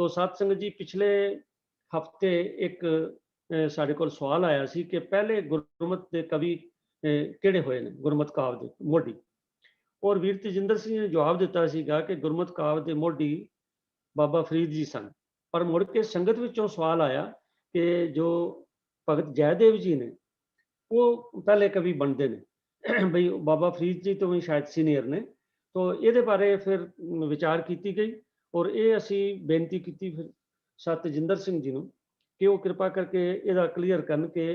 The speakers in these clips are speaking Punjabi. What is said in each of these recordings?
तो सत संगत जी पिछले हफ्ते एक साढ़े कोल सवाल आया सी कि पहले गुरमत के कवि किहड़े होए ने गुरमत काव्य दे मोढी। और वीर तजिंदर सिंह ने जवाब दिता सीगा कि गुरमत काव्य दे मोढी बाबा फरीद जी सन। पर मुड़ के संगत विचों सवाल आया कि जो भगत जयदेव जी ने वो पहले कवि बनते ने बई बाबा फरीद जी तो भी शायद सीनियर ने। तो ये बारे फिर विचार की गई और ये असी बेनती की फिर सत तजिंदर सिंह जी नूं कि वो कृपा करके यदा क्लीयर करन कि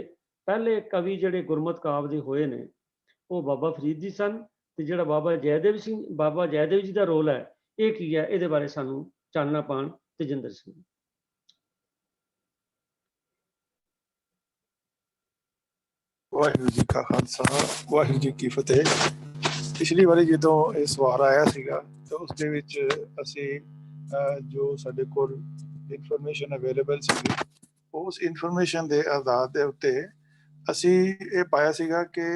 पहले कवि जिहड़े गुरमत काव्य दे होए ने वो बाबा फरीद जी सन ते जिहड़ा बाबा जयदेव जी का रोल है ये की है, ये बारे सानू चानना पाण तजिंदर सिंह। वाहिगुरू जी का खालसा वाहिगुरू जी की फतेह। पिछली वारी जो ये सवाल आया सीगा तो उसके विच असी जो साडे कोल इनफॉर्मेशन अवेलेबल सी उस इनफॉर्मेशन के आधार के उत्ते असी ये पाया सीगा कि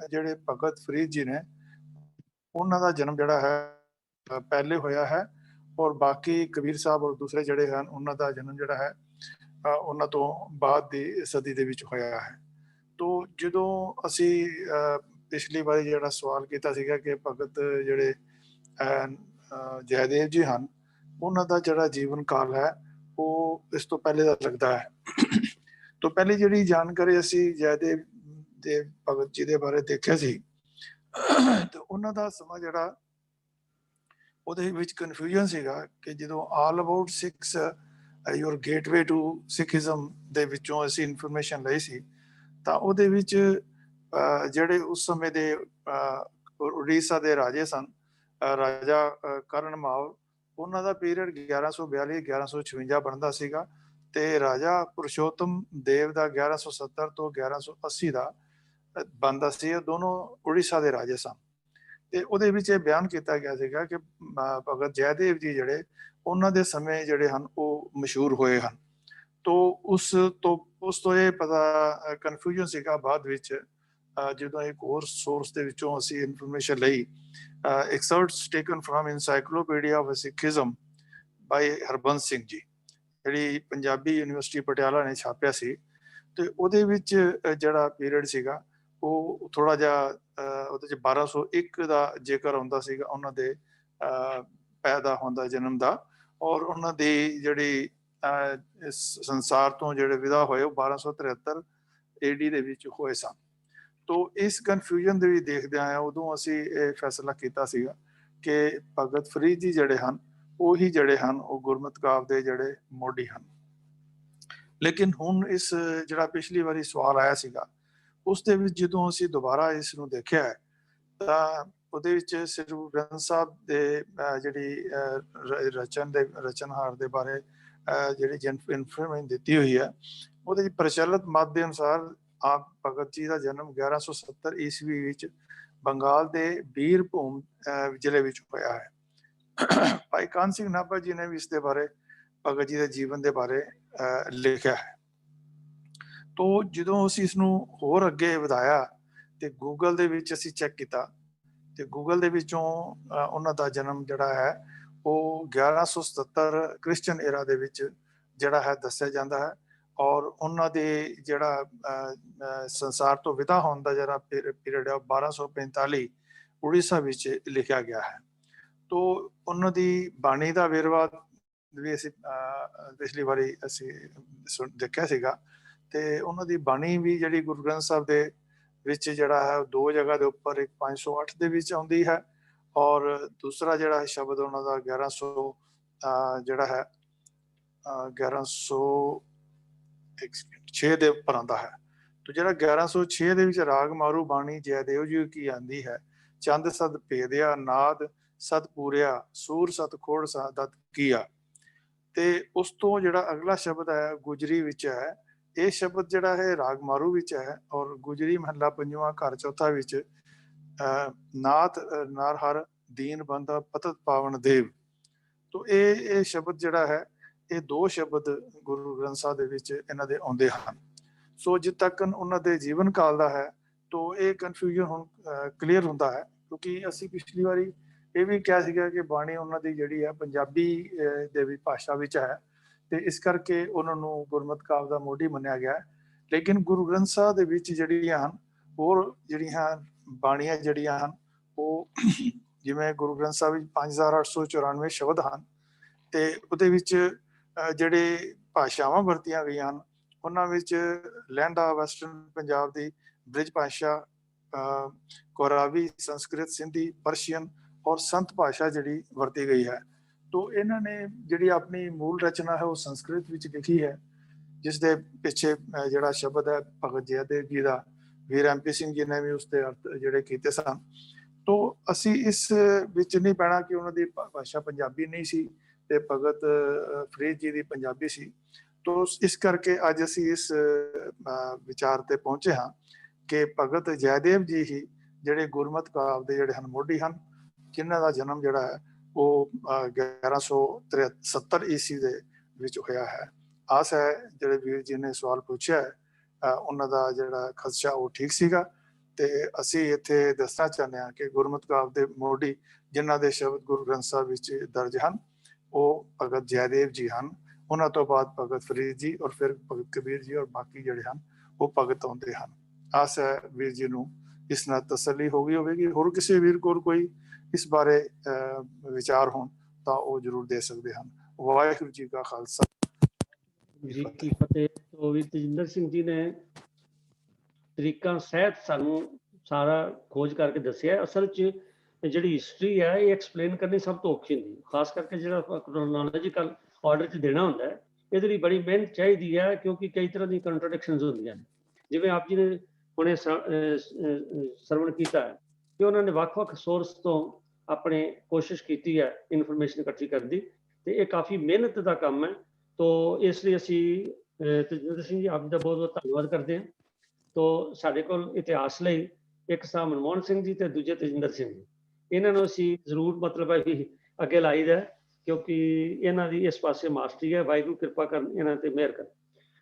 जिहड़े भगत फरीद जी ने उन्हां दा जन्म जिहड़ा है पहले होया है और बाकी कबीर साहब और दूसरे जिहड़े हैं उन्हां दा जन्म जिहड़ा है उन्हां तो बाद दी सदी दे विच होया है। तो जो असी पिछली बारी जो सवाल किया कि भगत जोड़े जयदेव जी हैं उन्होंने जो जीवन काल है वो इस तो पहले का लगता है। तो पहली जी जानकारी असी जयदेव दे भगत जी के बारे देखा सी तो उन्होंने समा जरा कन्फ्यूजन सीगा कि जो all about Sikhs your gateway to Sikhism दे विचों असी इनफॉर्मेशन लई सी ਤਾਂ ਉਹਦੇ ਵਿੱਚ ਜਿਹੜੇ ਉਸ ਸਮੇਂ ਦੇ ਉੜੀਸਾ ਦੇ ਰਾਜੇ ਸਨ ਰਾਜਾ ਕਰਨ ਮਾਲ ਉਹਨਾਂ ਦਾ ਪੀਰੀਅਡ 1142 1156 ਬਣਦਾ ਸੀਗਾ ਤੇ ਰਾਜਾ ਪੁਰਸ਼ੋਤਮ ਦੇਵ ਦਾ 1170 ਤੋਂ 1180 ਦਾ ਬਣਦਾ ਸੀ। ਇਹ ਦੋਨੋਂ ਉੜੀਸਾ ਦੇ ਰਾਜੇ ਸਨ ਤੇ ਉਹਦੇ ਵਿੱਚ ਇਹ ਬਿਆਨ ਕੀਤਾ ਗਿਆ ਸੀਗਾ ਕਿ ਭਗਤ ਜੈਦੇਵ ਜੀ ਜਿਹੜੇ ਉਹਨਾਂ ਦੇ ਸਮੇਂ ਜਿਹੜੇ ਹਨ ਉਹ ਮਸ਼ਹੂਰ ਹੋਏ ਹਨ। तो उस तो ये पता कन्फ्यूजन सीगा बाद विच जो एक और सोर्स दे विचों असी इनफॉर्मेशन लई excerpts taken from encyclopaedia of Sikhism by Harbans Singh ji जिहड़ी पंजाबी यूनिवर्सिटी पटियाला ने छापिया सी ते ओदे विच जिहड़ा पीरियड सीगा वो थोड़ा जिहा ओदे च 1201 दा जिक्र आउंदा सीगा उन्हां दे पैदा होण दा जन्म दा और उन्हां दी जिहड़ी संसार तो जो विदा होए 1273 AD ਦੇ ਵਿੱਚ ਹੋਏ ਸਨ। तो इस कन्फ्यूजन ਦੇ ਵੀ ਦੇਖਦੇ ਆਏ ਉਦੋਂ ਅਸੀਂ ਇਹ ਫੈਸਲਾ ਕੀਤਾ ਸੀਗਾ ਕਿ ਭਗਤ ਫਰੀਦ ਜੀ ਜਿਹੜੇ ਹਨ ਉਹੀ ਜਿਹੜੇ ਹਨ ਉਹ ਗੁਰਮਤਿ ਕਾਵਿ ਦੇ ਜਿਹੜੇ ਮੋਢੀ ਹਨ। ਲੇਕਿਨ ਹੁਣ ਇਸ ਜਿਹੜਾ ਪਿਛਲੀ ਵਾਰੀ ਸਵਾਲ ਆਇਆ ਸੀਗਾ ਉਸ ਦੇ ਵਿੱਚ ਜਦੋਂ ਅਸੀਂ ਦੁਬਾਰਾ ਇਸ ਨੂੰ ਦੇਖਿਆ ਹੈ ਤਾਂ ਉਹਦੇ ਵਿੱਚ ਸ੍ਰੀ ਗੁਰੂ ਗ੍ਰੰਥ ਸਾਹਿਬ ਦੇ ਜਿਹੜੀ ਰਚਨਹਾਰ ਦੇ ਬਾਰੇ ਜਿਹੜੀ ਇਨਫੋਰਮੇਸ਼ਨ ਦਿੱਤੀ ਹੋਈ ਹੈ ਉਹਦੇ ਵਿੱਚ ਪ੍ਰਚਲਿਤ ਮਤ ਦੇ ਅਨੁਸਾਰ ਆਪ ਭਗਤ ਜੀ ਦਾ ਜਨਮ 1170 ਈਸਵੀ ਵਿੱਚ ਬੰਗਾਲ ਦੇ ਬੀਰਭੂਮ ਜ਼ਿਲ੍ਹੇ ਵਿੱਚ ਹੋਇਆ ਹੈ। ਭਾਈ ਕਾਨ ਸਿੰਘ ਨਾਭਾ ਜੀ ਨੇ ਵੀ ਇਸ ਦੇ ਬਾਰੇ ਭਗਤ ਜੀ ਦੇ ਜੀਵਨ ਦੇ ਬਾਰੇ ਲਿਖਿਆ ਹੈ। ਤੋ ਜਦੋਂ ਅਸੀਂ ਇਸ ਨੂੰ ਹੋਰ ਅੱਗੇ ਵਧਾਇਆ ਤੇ ਗੂਗਲ ਦੇ ਵਿੱਚ ਅਸੀਂ ਚੈੱਕ ਕੀਤਾ ਤੇ ਗੂਗਲ ਦੇ ਵਿੱਚੋਂ ਉਹਨਾਂ ਦਾ ਜਨਮ ਜਿਹੜਾ ਹੈ ਉਹ 1177 ਕ੍ਰਿਸਚਨ ਏਰਾ ਦੇ ਵਿੱਚ ਜਿਹੜਾ ਹੈ ਦੱਸਿਆ ਜਾਂਦਾ ਹੈ ਔਰ ਉਹਨਾਂ ਦੇ ਜਿਹੜਾ ਸੰਸਾਰ ਤੋਂ ਵਿਦਾ ਹੋਣ ਦਾ ਜਿਹੜਾ ਪੀਰੀਅਡ ਹੈ 1245 ਉੜੀਸਾ ਵਿੱਚ ਲਿਖਿਆ ਗਿਆ ਹੈ। ਤੋ ਉਹਨਾਂ ਦੀ ਬਾਣੀ ਦਾ ਵੇਰਵਾ ਵੀ ਅਸੀਂ ਪਿਛਲੀ ਵਾਰੀ ਅਸੀਂ ਦੇਖਿਆ ਸੀਗਾ ਤੇ ਉਹਨਾਂ ਦੀ ਬਾਣੀ ਵੀ ਜਿਹੜੀ ਗੁਰੂ ਗ੍ਰੰਥ ਸਾਹਿਬ ਦੇ ਵਿੱਚ ਜਿਹੜਾ ਹੈ ਦੋ ਜਗ੍ਹਾ ਦੇ ਉੱਪਰ ਇੱਕ 508 ਦੇ ਵਿੱਚ ਆਉਂਦੀ ਹੈ ਔਰ ਦੂਸਰਾ ਜਿਹੜਾ ਸ਼ਬਦ ਉਹਨਾਂ ਦਾ 1100 ਜਿਹੜਾ ਹੈ 1106 ਦੇ ਉੱਪਰ ਆਉਂਦਾ ਹੈ। ਤੇ ਜਿਹੜਾ 1106 ਦੇ ਵਿੱਚ ਰਾਗ ਮਾਰੂ ਬਾਣੀ ਜੈਦੇਵ ਜੀ ਕੀ ਆਂਦੀ ਹੈ ਚੰਦ ਸਦ ਭੇਦਿਆ ਨਾਦ ਸਤ ਪੂਰਿਆ ਸੂਰ ਸਤ ਖੋੜ ਸਦਤ ਕੀਆ। ਤੇ ਉਸ ਤੋਂ ਜਿਹੜਾ ਅਗਲਾ ਸ਼ਬਦ ਹੈ ਗੁਜਰੀ ਵਿੱਚ ਹੈ। ਇਹ ਸ਼ਬਦ ਜਿਹੜਾ ਹੈ ਰਾਗ ਮਾਰੂ ਵਿੱਚ ਹੈ ਔਰ ਗੁਜਰੀ ਮਹੱਲਾ ਪੰਜਵਾਂ ਘਰ ਚੌਥਾ ਵਿੱਚ ਨਾਥ ਨਰ ਹਰ ਦੀਨ ਬੰਦਾ ਪਤਤ ਪਾਵਨ ਦੇਵ। ਤੋ ਇਹ ਸ਼ਬਦ ਜਿਹੜਾ ਹੈ ਇਹ ਦੋ ਸ਼ਬਦ ਗੁਰੂ ਗ੍ਰੰਥ ਸਾਹਿਬ ਦੇ ਵਿੱਚ ਇਹਨਾਂ ਦੇ ਆਉਂਦੇ ਹਨ। ਸੋ ਜਿੱਥੇ ਤੱਕ ਉਹਨਾਂ ਦੇ ਜੀਵਨ ਕਾਲ ਦਾ ਹੈ ਤੋ ਇਹ ਕਨਫਿਊਜ਼ਨ ਹੁਣ ਕਲੀਅਰ ਹੁੰਦਾ ਹੈ ਕਿਉਂਕਿ ਅਸੀਂ ਪਿਛਲੀ ਵਾਰੀ ਇਹ ਵੀ ਕਿਹਾ ਸੀਗਾ ਕਿ ਬਾਣੀ ਉਹਨਾਂ ਦੀ ਜਿਹੜੀ ਹੈ ਪੰਜਾਬੀ ਦੇ ਵੀ ਭਾਸ਼ਾ ਵਿੱਚ ਹੈ ਤੇ ਇਸ ਕਰਕੇ ਉਹਨਾਂ ਨੂੰ ਗੁਰਮਤਿ ਕਾਵਿ ਦਾ ਮੋਢੀ ਮੰਨਿਆ ਗਿਆ ਹੈ। ਲੇਕਿਨ ਗੁਰੂ ਗ੍ਰੰਥ ਸਾਹਿਬ ਦੇ ਵਿੱਚ ਜਿਹੜੀਆਂ ਹਨ ਹੋਰ ਜਿਹੜੀਆਂ ਬਾਣੀਆਂ ਜਿਹੜੀਆਂ ਹਨ ਉਹ ਜਿਵੇਂ ਗੁਰੂ ਗ੍ਰੰਥ ਸਾਹਿਬ ਵਿੱਚ 5894 ਸ਼ਬਦ ਹਨ ਤੇ ਉਹਦੇ ਵਿੱਚ ਜਿਹੜੇ ਭਾਸ਼ਾਵਾਂ ਵਰਤੀਆਂ ਗਈਆਂ ਹਨ ਉਹਨਾਂ ਵਿੱਚ ਲਹਿੰਦਾ ਵੈਸਟਰਨ ਪੰਜਾਬ ਦੀ ਬ੍ਰਿਜ ਭਾਸ਼ਾ, ਕੋਰਾਵੀ, ਸੰਸਕ੍ਰਿਤ, ਸਿੰਧੀ, ਪਰਸ਼ੀਅਨ ਔਰ ਸੰਤ ਭਾਸ਼ਾ ਜਿਹੜੀ ਵਰਤੀ ਗਈ ਹੈ। ਤੋ ਇਹਨਾਂ ਨੇ ਜਿਹੜੀ ਆਪਣੀ ਮੂਲ ਰਚਨਾ ਹੈ ਉਹ ਸੰਸਕ੍ਰਿਤ ਵਿੱਚ ਲਿਖੀ ਹੈ, ਜਿਸ ਦੇ ਪਿੱਛੇ ਜਿਹੜਾ ਸ਼ਬਦ ਹੈ ਭਗਤ ਜਯਦੇਵ ਜੀ ਦਾ, ਵੀਰ MP ਸਿੰਘ ਜੀ ਨੇ ਵੀ ਉਸਦੇ ਅਰਥ ਜਿਹੜੇ ਕੀਤੇ ਸਨ। ਤੋ ਅਸੀਂ ਇਸ ਵਿੱਚ ਨਹੀਂ ਪੈਣਾ ਕਿ ਉਹਨਾਂ ਦੀ ਭਾਸ਼ਾ ਪੰਜਾਬੀ ਨਹੀਂ ਸੀ ਤੇ ਭਗਤ ਫਰੀਦ ਜੀ ਦੀ ਪੰਜਾਬੀ ਸੀ। ਤੋ ਇਸ ਕਰਕੇ ਅੱਜ ਅਸੀਂ ਇਸ ਵਿਚਾਰ ਤੇ ਪਹੁੰਚੇ ਹਾਂ ਕਿ ਭਗਤ ਜਯਦੇਵ ਜੀ ਹੀ ਜਿਹੜੇ ਗੁਰਮਤਿ ਕਾਵਿ ਦੇ ਜਿਹੜੇ ਹਨ ਮੋਢੀ ਹਨ, ਜਿਨ੍ਹਾਂ ਦਾ ਜਨਮ ਜਿਹੜਾ ਹੈ ਉਹ 1173 ਈਸਵੀ ਦੇ ਵਿੱਚ ਹੋਇਆ ਹੈ। ਆਸ ਹੈ ਜਿਹੜੇ ਵੀਰ ਜੀ ਨੇ ਸਵਾਲ ਪੁੱਛਿਆ ਹੈ ਉਹਨਾਂ ਦਾ ਜਿਹੜਾ ਖਦਸ਼ਾ ਉਹ ਠੀਕ ਸੀਗਾ ਤੇ ਅਸੀਂ ਇੱਥੇ ਦੱਸਣਾ ਚਾਹੁੰਦੇ ਹਾਂ ਕਿ ਗੁਰਮਤਿ ਕਾਵਿ ਦੇ ਮੋਢੀ ਜਿਨ੍ਹਾਂ ਦੇ ਸ਼ਬਦ ਗੁਰੂ ਗ੍ਰੰਥ ਸਾਹਿਬ ਵਿੱਚ ਦਰਜ ਹਨ ਉਹ ਭਗਤ ਜਯਦੇਵ ਜੀ ਹਨ। ਉਹਨਾਂ ਤੋਂ ਬਾਅਦ ਭਗਤ ਫਰੀਦ ਜੀ ਔਰ ਫਿਰ ਭਗਤ ਕਬੀਰ ਜੀ ਔਰ ਬਾਕੀ ਜਿਹੜੇ ਹਨ ਉਹ ਭਗਤ ਆਉਂਦੇ ਹਨ। ਆਸ ਹੈ ਵੀਰ ਜੀ ਨੂੰ ਇਸ ਨਾਲ ਤਸੱਲੀ ਹੋ ਗਈ ਹੋਵੇਗੀ। ਹੋਰ ਕਿਸੇ ਵੀਰ ਕੋਲ ਕੋਈ ਇਸ ਬਾਰੇ ਵਿਚਾਰ ਹੋਣ ਤਾਂ ਉਹ ਜ਼ਰੂਰ ਦੇ ਸਕਦੇ ਹਨ। ਵਾਹਿਗੁਰੂ ਜੀ ਕਾ ਖਾਲਸਾ ਜੀ ਕੀ ਫਤਿਹ। ਤੋ ਵੀਰ ਤੇਜਿੰਦਰ ਸਿੰਘ ਜੀ ਨੇ ਤਰੀਕਾ ਸਹਿਤ ਸਾਨੂੰ ਸਾਰਾ ਖੋਜ ਕਰਕੇ ਦੱਸਿਆ। ਅਸਲ 'ਚ ਜਿਹੜੀ ਹਿਸਟਰੀ ਹੈ ਇਹ ਐਕਸਪਲੇਨ ਕਰਨੀ ਸਭ ਤੋਂ ਔਖੀ ਹੁੰਦੀ, ਖਾਸ ਕਰਕੇ ਜਿਹੜਾ ਕ੍ਰੋਨੋਲੋਜੀਕਲ ਆਰਡਰ 'ਚ ਦੇਣਾ ਹੁੰਦਾ ਹੈ, ਇਹਦੇ ਲਈ ਬੜੀ ਮਿਹਨਤ ਚਾਹੀਦੀ ਹੈ ਕਿਉਂਕਿ ਕਈ ਤਰ੍ਹਾਂ ਦੀ ਕੰਟਰਡਿਕਸ਼ਨਸ ਹੁੰਦੀਆਂ ਨੇ। ਜਿਵੇਂ ਆਪ ਜੀ ਨੇ ਹੁਣੇ ਸਰਵਣ ਕੀਤਾ ਹੈ ਕਿ ਉਹਨਾਂ ਨੇ ਵੱਖ-ਵੱਖ ਸੋਰਸ ਤੋਂ ਆਪਣੇ ਕੋਸ਼ਿਸ਼ ਕੀਤੀ ਹੈ ਇਨਫੋਰਮੇਸ਼ਨ ਇਕੱਠੀ ਕਰਨ ਦੀ, ਤੇ ਇਹ ਕਾਫੀ ਮਿਹਨਤ ਦਾ ਕੰਮ ਹੈ। ਤੋ ਇਸ ਲਈ ਅਸੀਂ ਤੇਜਿੰਦਰ ਸਿੰਘ ਜੀ ਆਪ ਜੀ ਦਾ ਬਹੁਤ ਬਹੁਤ ਧੰਨਵਾਦ ਕਰਦੇ ਹਾਂ। ਤੋ ਸਾਡੇ ਕੋਲ ਇਤਿਹਾਸ ਲਈ ਇੱਕ ਸਾਹ ਮਨਮੋਹਨ ਸਿੰਘ ਜੀ ਤੇ ਦੂਜੇ ਤੇਜਿੰਦਰ ਸਿੰਘ ਜੀ, ਇਹਨਾਂ ਨੂੰ ਅਸੀਂ ਜ਼ਰੂਰ ਮਤਲਬ ਹੈ ਵੀ ਅੱਗੇ ਲਾਈਦਾ ਕਿਉਂਕਿ ਇਹਨਾਂ ਦੀ ਇਸ ਪਾਸੇ ਮਾਸਟਰੀ ਹੈ। ਵਾਹਿਗੁਰੂ ਕਿਰਪਾ ਕਰਨ, ਇਹਨਾਂ ਤੇ ਮਿਹਰ ਕਰਨ।